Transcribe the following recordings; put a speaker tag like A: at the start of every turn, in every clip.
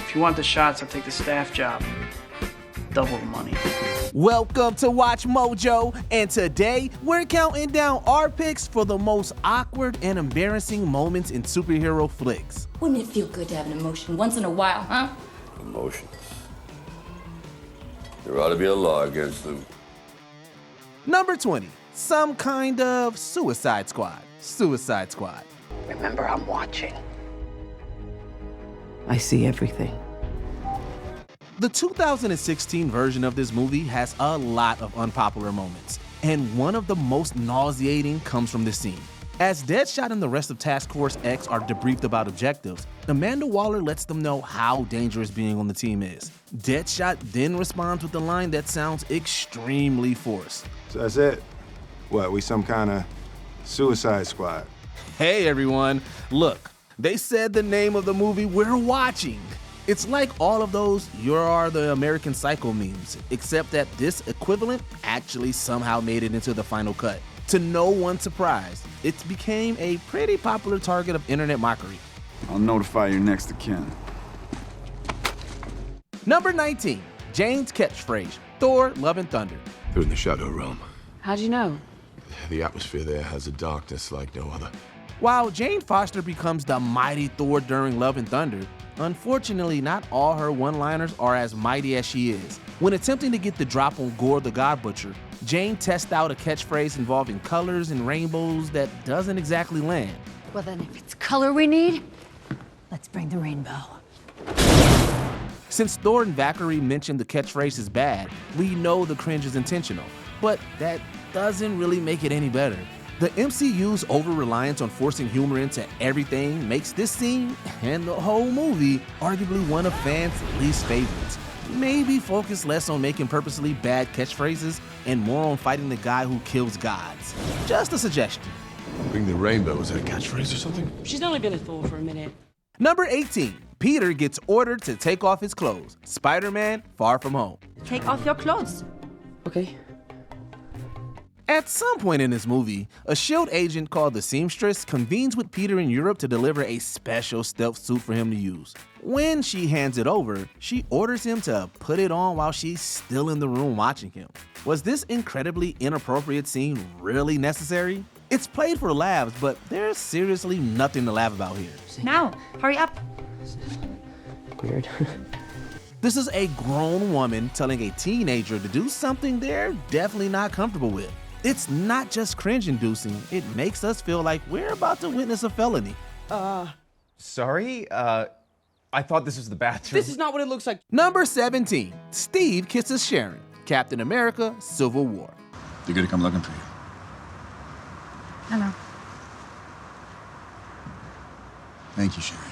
A: If you want the shots, I'll take the staff job. Double the money.
B: Welcome to Watch Mojo, and today we're counting down our picks for the most awkward and embarrassing moments in superhero flicks.
C: Wouldn't it feel good to have an emotion once in a while, huh?
D: Emotions. There ought to be a law against them.
B: Number 20, some kind of Suicide Squad. Suicide Squad.
E: Remember, I'm watching.
F: I see everything.
B: The 2016 version of this movie has a lot of unpopular moments, and one of the most nauseating comes from this scene. As Deadshot and the rest of Task Force X are debriefed about objectives, Amanda Waller lets them know how dangerous being on the team is. Deadshot then responds with a line that sounds extremely forced.
G: So that's it? What, we some kind of Suicide Squad?
B: Hey everyone, look, they said the name of the movie we're watching. It's like all of those "You Are the American Psycho" memes, except that this equivalent actually somehow made it into the final cut. To no one's surprise, it became a pretty popular target of internet mockery.
H: I'll notify your next of kin.
B: Number 19, Jane's catchphrase, Thor, Love and Thunder.
I: They're in the Shadow Realm.
F: How'd you know?
I: The atmosphere there has a darkness like no other.
B: While Jane Foster becomes the mighty Thor during Love and Thunder, unfortunately, not all her one-liners are as mighty as she is. When attempting to get the drop on Gore the God Butcher, Jane tests out a catchphrase involving colors and rainbows that doesn't exactly land.
C: Well, then, if it's color we need, let's bring the rainbow.
B: Since Thor and Valkyrie mentioned the catchphrase is bad, we know the cringe is intentional, but that doesn't really make it any better. The MCU's over-reliance on forcing humor into everything makes this scene, and the whole movie, arguably one of fans' least favorites. Maybe focus less on making purposely bad catchphrases and more on fighting the guy who kills gods. Just a suggestion.
I: Bring the rainbow. Is that a catchphrase or something?
F: She's only been a Thor for a minute.
B: Number 18, Peter gets ordered to take off his clothes. SpiderMan, Far From Home.
C: Take off your clothes.
F: Okay.
B: At some point in this movie, a S.H.I.E.L.D. agent called the Seamstress convenes with Peter in Europe to deliver a special stealth suit for him to use. When she hands it over, she orders him to put it on while she's still in the room watching him. Was this incredibly inappropriate scene really necessary? It's played for laughs, but there's seriously nothing to laugh about here.
C: Now, hurry up.
F: Weird.
B: This is a grown woman telling a teenager to do something they're definitely not comfortable with. It's not just cringe-inducing, it makes us feel like we're about to witness a felony.
J: Sorry? I thought this was the bathroom.
F: This is not what it looks like.
B: Number 17, Steve kisses Sharon, Captain America, Civil War.
H: They're gonna come looking for you.
C: Hello.
H: Thank you, Sharon.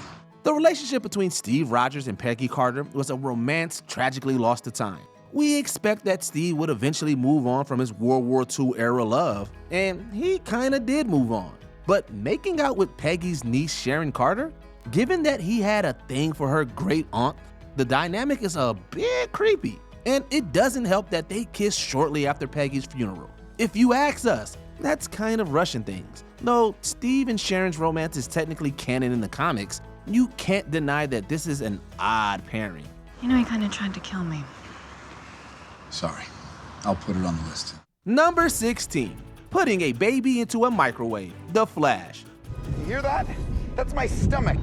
B: The relationship between Steve Rogers and Peggy Carter was a romance tragically lost to time. We expect that Steve would eventually move on from his World War II era love, and he kinda did move on. But making out with Peggy's niece Sharon Carter? Given that he had a thing for her great aunt, the dynamic is a bit creepy, and it doesn't help that they kissed shortly after Peggy's funeral. If you ask us, that's kind of rushing things. Though Steve and Sharon's romance is technically canon in the comics, you can't deny that this is an odd pairing.
C: You know, he kind of tried to kill me.
H: Sorry. I'll put it on the list.
B: Number 16, putting a baby into a microwave, The Flash.
E: You hear that? That's my stomach.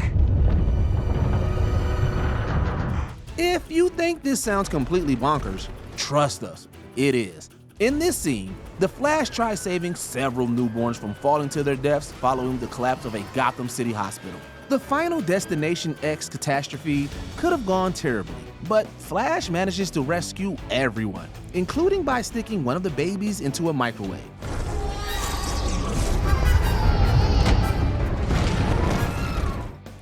B: If you think this sounds completely bonkers, trust us, it is. In this scene, the Flash tries saving several newborns from falling to their deaths following the collapse of a Gotham City hospital. The final Destination X catastrophe could have gone terribly, but Flash manages to rescue everyone, including by sticking one of the babies into a microwave.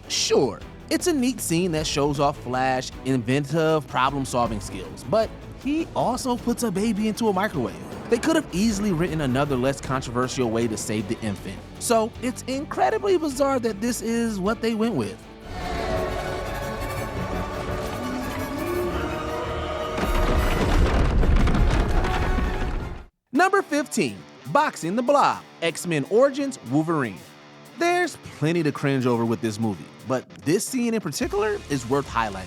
B: Sure, it's a neat scene that shows off Flash's inventive problem-solving skills, but he also puts a baby into a microwave. They could have easily written another less controversial way to save the infant. So it's incredibly bizarre that this is what they went with. Number 15, Boxing the Blob, X-Men Origins Wolverine. There's plenty to cringe over with this movie, but this scene in particular is worth highlighting.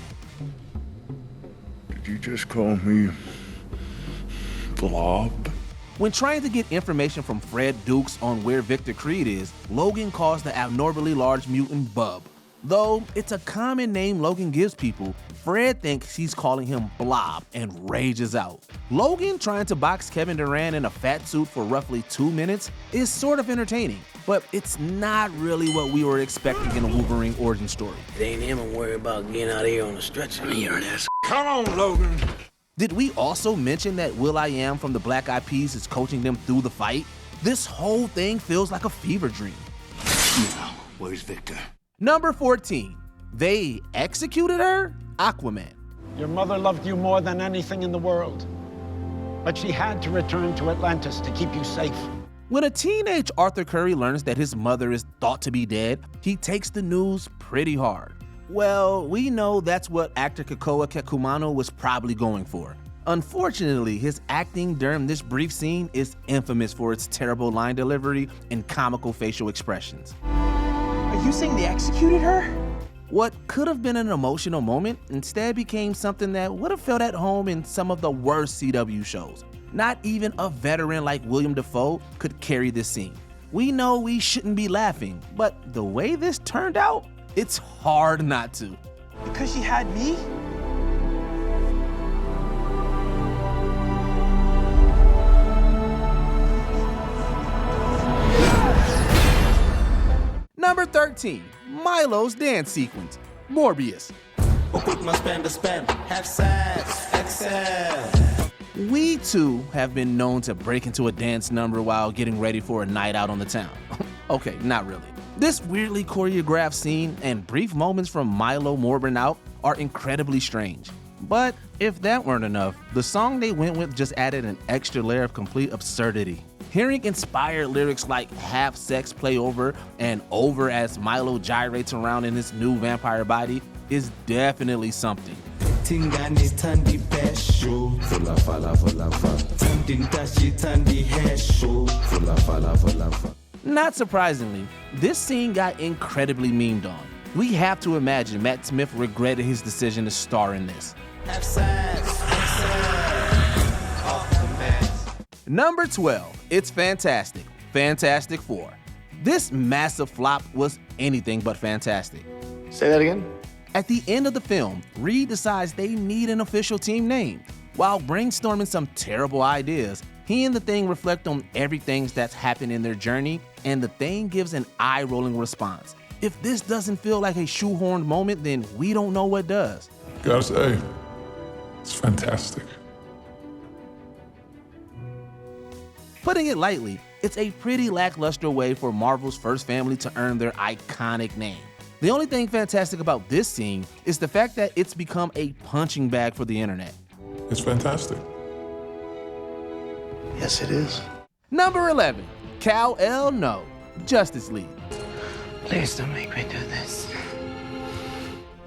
D: Did you just call me Blob?
B: When trying to get information from Fred Dukes on where Victor Creed is, Logan calls the abnormally large mutant Bub. Though it's a common name Logan gives people, Fred thinks he's calling him Blob and rages out. Logan trying to box Kevin Durant in a fat suit for roughly 2 minutes is sort of entertaining, but it's not really what we were expecting in a Wolverine origin story.
K: It ain't him I'm worried about getting out of here on a stretcher. You're an ass.
D: Come on, Logan.
B: Did we also mention that will.i.am from the Black Eyed Peas is coaching them through the fight? This whole thing feels like a fever dream.
K: Now, where's Victor?
B: Number 14, they executed her? Aquaman.
L: Your mother loved you more than anything in the world, but she had to return to Atlantis to keep you safe.
B: When a teenage Arthur Curry learns that his mother is thought to be dead, he takes the news pretty hard. Well, we know that's what actor Kekoa Kekumano was probably going for. Unfortunately, his acting during this brief scene is infamous for its terrible line delivery and comical facial expressions.
F: Are you saying they executed her?
B: What could have been an emotional moment instead became something that would have felt at home in some of the worst CW shows. Not even a veteran like William Dafoe could carry this scene. We know we shouldn't be laughing, but the way this turned out, it's hard not to.
F: Because she had me?
B: Number 13, Milo's dance sequence, Morbius. We too have been known to break into a dance number while getting ready for a night out on the town. Okay, not really. This weirdly choreographed scene and brief moments from Milo morbing out are incredibly strange. But if that weren't enough, the song they went with just added an extra layer of complete absurdity. Hearing inspired lyrics like "have sex, play over," and "over" as Milo gyrates around in his new vampire body is definitely something. Not surprisingly, this scene got incredibly memed on. We have to imagine Matt Smith regretted his decision to star in this. Number 12, it's fantastic. Fantastic Four. This massive flop was anything but fantastic.
K: Say that again?
B: At the end of the film, Reed decides they need an official team name. While brainstorming some terrible ideas, he and the Thing reflect on everything that's happened in their journey, and the Thing gives an eye-rolling response. If this doesn't feel like a shoehorned moment, then we don't know what does.
I: Gotta say, it's fantastic.
B: Putting it lightly, it's a pretty lackluster way for Marvel's first family to earn their iconic name. The only thing fantastic about this scene is the fact that it's become a punching bag for the internet.
I: It's fantastic.
K: Yes, it is.
B: Number 11, Kal-El No, Justice League.
K: Please don't make me do this.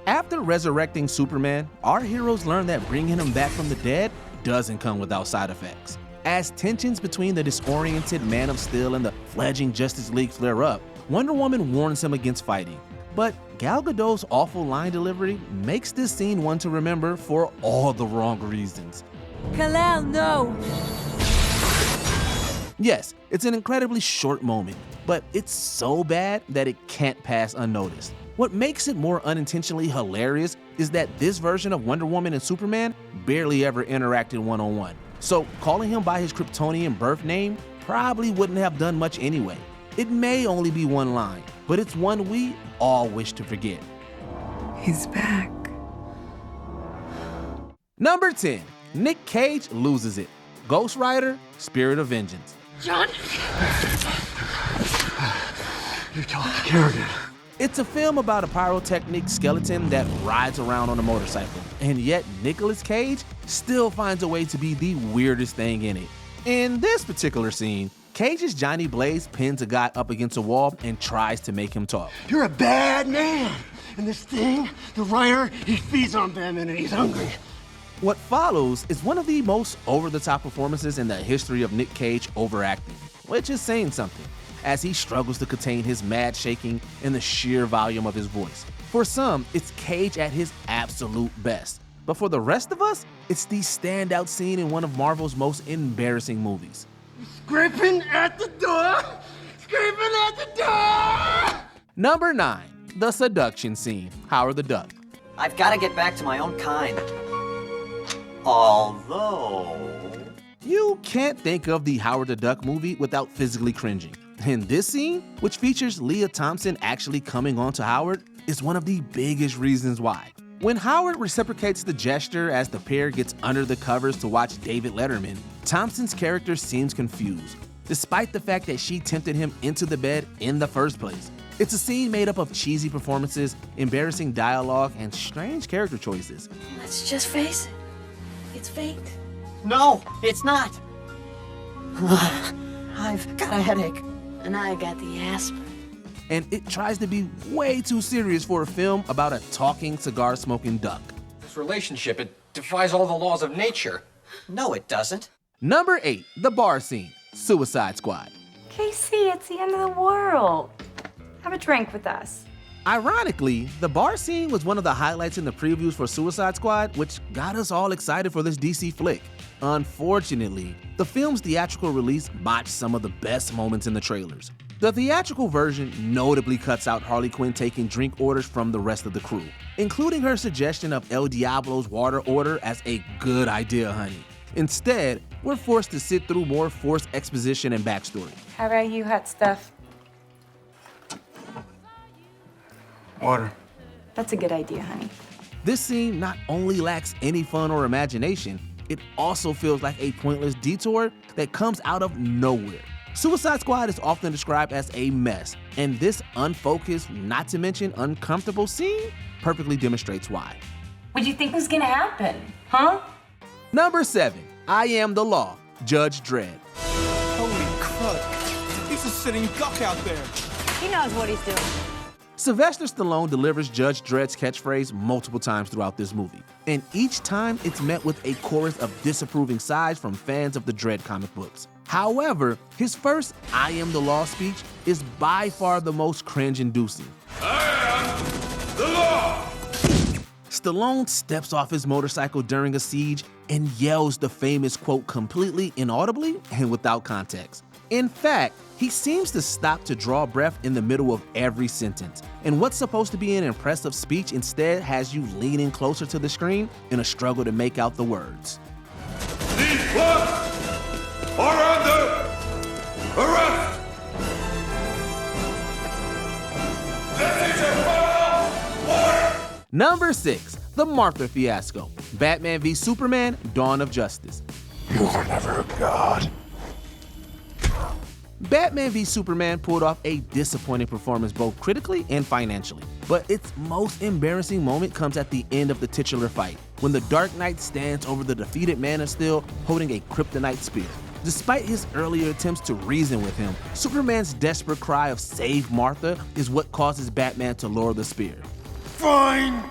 B: After resurrecting Superman, our heroes learn that bringing him back from the dead doesn't come without side effects. As tensions between the disoriented Man of Steel and the fledgling Justice League flare up, Wonder Woman warns him against fighting. But Gal Gadot's awful line delivery makes this scene one to remember for all the wrong reasons.
C: Kal-El, no!
B: Yes, it's an incredibly short moment, but it's so bad that it can't pass unnoticed. What makes it more unintentionally hilarious is that this version of Wonder Woman and Superman barely ever interacted one-on-one. So calling him by his Kryptonian birth name probably wouldn't have done much anyway. It may only be one line, but it's one we all wish to forget.
M: He's back.
B: Number 10, Nick Cage loses it. Ghost Rider, Spirit of Vengeance.
K: John! You killed Kerrigan.
B: It's a film about a pyrotechnic skeleton that rides around on a motorcycle, and yet Nicolas Cage still finds a way to be the weirdest thing in it. In this particular scene, Cage's Johnny Blaze pins a guy up against a wall and tries to make him talk.
K: You're a bad man. And this thing, the writer, he feeds on them and he's hungry.
B: What follows is one of the most over-the-top performances in the history of Nick Cage overacting, which is saying something, as he struggles to contain his mad shaking and the sheer volume of his voice. For some, it's Cage at his absolute best, But for the rest of us, it's the standout scene in one of Marvel's most embarrassing movies.
K: Scraping at the door! Scraping at the door!
B: Number 9, the seduction scene, Howard the Duck.
N: I've got to get back to my own kind. Although...
B: You can't think of the Howard the Duck movie without physically cringing. And this scene, which features Leah Thompson actually coming on to Howard, is one of the biggest reasons why. When Howard reciprocates the gesture as the pair gets under the covers to watch David Letterman, Thompson's character seems confused, despite the fact that she tempted him into the bed in the first place. It's a scene made up of cheesy performances, embarrassing dialogue, and strange character choices.
C: Let's just face it. It's fake.
N: No, it's not. I've got a headache.
C: And I got the aspirin.
B: And it tries to be way too serious for a film about a talking, cigar-smoking duck.
O: This relationship, it defies all the laws of nature.
N: No, it doesn't.
B: Number 8, the bar scene, Suicide Squad.
P: Casey, it's the end of the world. Have a drink with us.
B: Ironically, the bar scene was one of the highlights in the previews for Suicide Squad, which got us all excited for this DC flick. Unfortunately, the film's theatrical release botched some of the best moments in the trailers. The theatrical version notably cuts out Harley Quinn taking drink orders from the rest of the crew, including her suggestion of El Diablo's water order as a good idea, honey. Instead, we're forced to sit through more forced exposition and backstory.
P: How about you, hot stuff?
A: Water.
P: That's a good idea, honey.
B: This scene not only lacks any fun or imagination, it also feels like a pointless detour that comes out of nowhere. Suicide Squad is often described as a mess, and this unfocused, not to mention uncomfortable scene perfectly demonstrates why.
P: What'd you think was gonna happen, huh?
B: Number 7, I Am the Law, Judge Dredd.
F: Holy crud. He's a sitting duck out there.
C: He knows what he's doing.
B: Sylvester Stallone delivers Judge Dredd's catchphrase multiple times throughout this movie, and each time it's met with a chorus of disapproving sighs from fans of the Dredd comic books. However, his first I Am the Law speech is by far the most cringe-inducing.
D: I am the law!
B: Stallone steps off his motorcycle during a siege and yells the famous quote completely inaudibly and without context. In fact, he seems to stop to draw breath in the middle of every sentence, and what's supposed to be an impressive speech instead has you leaning closer to the screen in a struggle to make out the words.
D: These plugs are under arrest! This is your final order!
B: Number 6, the Martha fiasco, Batman v Superman, Dawn of Justice.
D: You were never a god.
B: Batman v Superman pulled off a disappointing performance both critically and financially. But its most embarrassing moment comes at the end of the titular fight, when the Dark Knight stands over the defeated Man of Steel holding a kryptonite spear. Despite his earlier attempts to reason with him, Superman's desperate cry of "Save Martha" is what causes Batman to lower the spear.
D: Find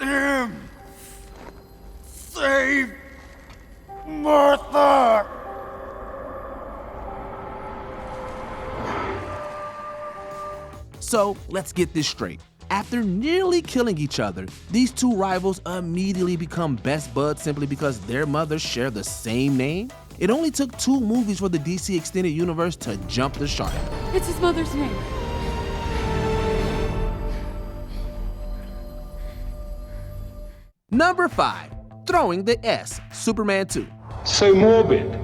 D: him! Save Martha!
B: So let's get this straight. After nearly killing each other, these two rivals immediately become best buds simply because their mothers share the same name? It only took 2 movies for the DC Extended Universe to jump the shark.
C: It's his mother's name.
B: Number 5, throwing the S, Superman 2.
L: So morbid.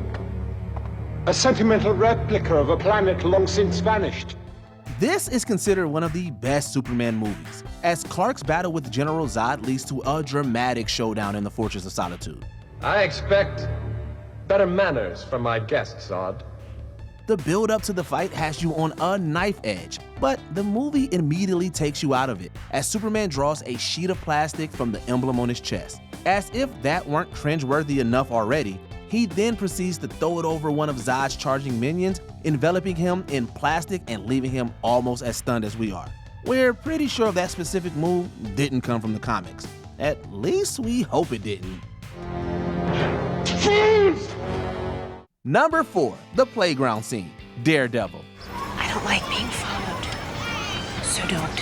L: A sentimental replica of a planet long since vanished.
B: This is considered one of the best Superman movies, as Clark's battle with General Zod leads to a dramatic showdown in the Fortress of Solitude.
O: I expect better manners from my guests, Zod.
B: The build-up to the fight has you on a knife edge, but the movie immediately takes you out of it, as Superman draws a sheet of plastic from the emblem on his chest. As if that weren't cringeworthy enough already, he then proceeds to throw it over one of Zod's charging minions, enveloping him in plastic and leaving him almost as stunned as we are. We're pretty sure that specific move didn't come from the comics. At least we hope it didn't. Number 4, the playground scene, Daredevil.
C: I don't like being followed. So don't.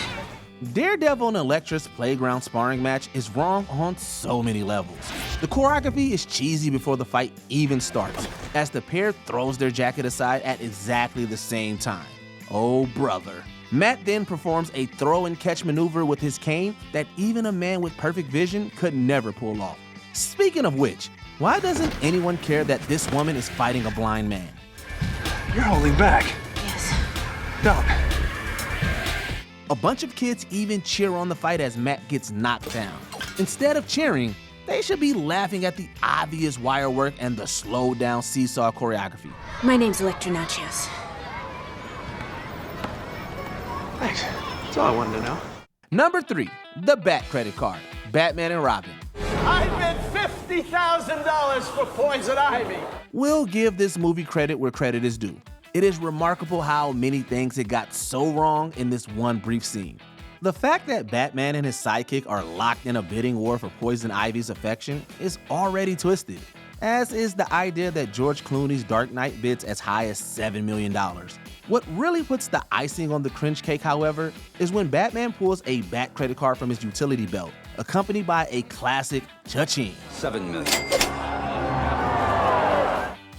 B: Daredevil and Elektra's playground sparring match is wrong on so many levels. The choreography is cheesy before the fight even starts, as the pair throws their jacket aside at exactly the same time. Oh brother. Matt then performs a throw and catch maneuver with his cane that even a man with perfect vision could never pull off. Speaking of which, why doesn't anyone care that this woman is fighting a blind man?
A: You're holding back.
C: Yes.
A: Stop.
B: A bunch of kids even cheer on the fight as Matt gets knocked down. Instead of cheering, they should be laughing at the obvious wire work and the slowed down seesaw choreography.
C: My name's Electra Nachos.
A: Thanks. That's all I wanted to know.
B: Number 3, the Bat credit card, Batman and Robin.
K: I bet $50,000 for Poison Ivy.
B: We'll give this movie credit where credit is due. It is remarkable how many things it got so wrong in this one brief scene. The fact that Batman and his sidekick are locked in a bidding war for Poison Ivy's affection is already twisted, as is the idea that George Clooney's Dark Knight bids as high as $7 million. What really puts the icing on the cringe cake, however, is when Batman pulls a Bat credit card from his utility belt, accompanied by a classic cha-ching.
H: $7 million.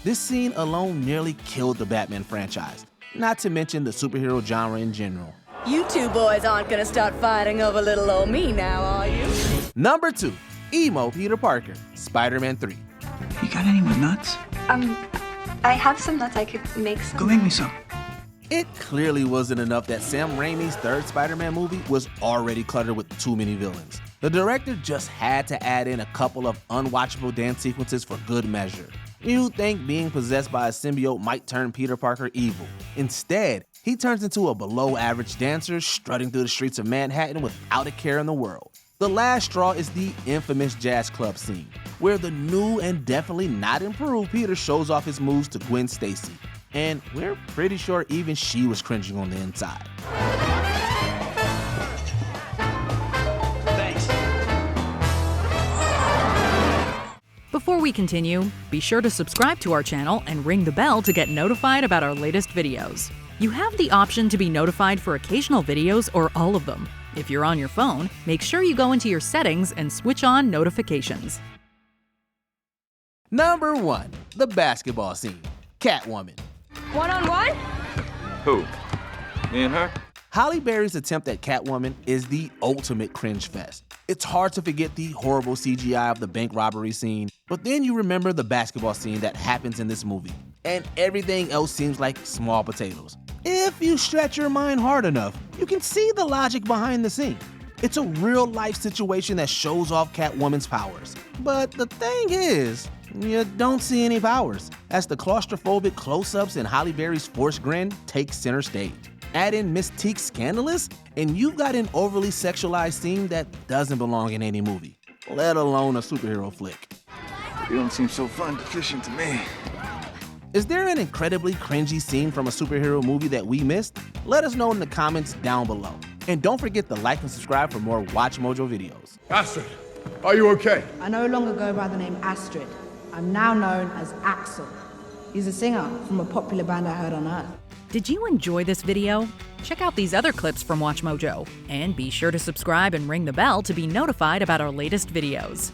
B: This scene alone nearly killed the Batman franchise, not to mention the superhero genre in general.
Q: You two boys aren't gonna start fighting over little old me now, are you?
B: Number 2, emo Peter Parker, SpiderMan 3.
A: You got any more nuts?
P: I have some nuts. I could make some.
A: Go make me some.
B: It clearly wasn't enough that Sam Raimi's third Spider-Man movie was already cluttered with too many villains. The director just had to add in a couple of unwatchable dance sequences for good measure. You'd think being possessed by a symbiote might turn Peter Parker evil. Instead, he turns into a below-average dancer strutting through the streets of Manhattan without a care in the world. The last straw is the infamous jazz club scene, where the new and definitely not improved Peter shows off his moves to Gwen Stacy. And we're pretty sure even she was cringing on the inside.
A: Thanks.
R: Before we continue, be sure to subscribe to our channel and ring the bell to get notified about our latest videos. You have the option to be notified for occasional videos or all of them. If you're on your phone, make sure you go into your settings and switch on notifications.
B: Number 1, the basketball scene, Catwoman.
P: One-on-one?
D: Who? Me and her?
B: Halle Berry's attempt at Catwoman is the ultimate cringe fest. It's hard to forget the horrible CGI of the bank robbery scene, but then you remember the basketball scene that happens in this movie, and everything else seems like small potatoes. If you stretch your mind hard enough, you can see the logic behind the scene. It's a real-life situation that shows off Catwoman's powers. But the thing is, you don't see any powers, as the claustrophobic close-ups and Halle Berry's forced grin take center stage. Add in Mystique's Scandalous, and you've got an overly sexualized scene that doesn't belong in any movie, let alone a superhero flick.
D: You don't seem so fun to fishing to me.
B: Is there an incredibly cringy scene from a superhero movie that we missed? Let us know in the comments down below. And don't forget to like and subscribe for more WatchMojo videos.
D: Astrid, are you okay?
S: I no longer go by the name Astrid. I'm now known as Axel. He's a singer from a popular band I heard on Earth.
R: Did you enjoy this video? Check out these other clips from WatchMojo, and be sure to subscribe and ring the bell to be notified about our latest videos.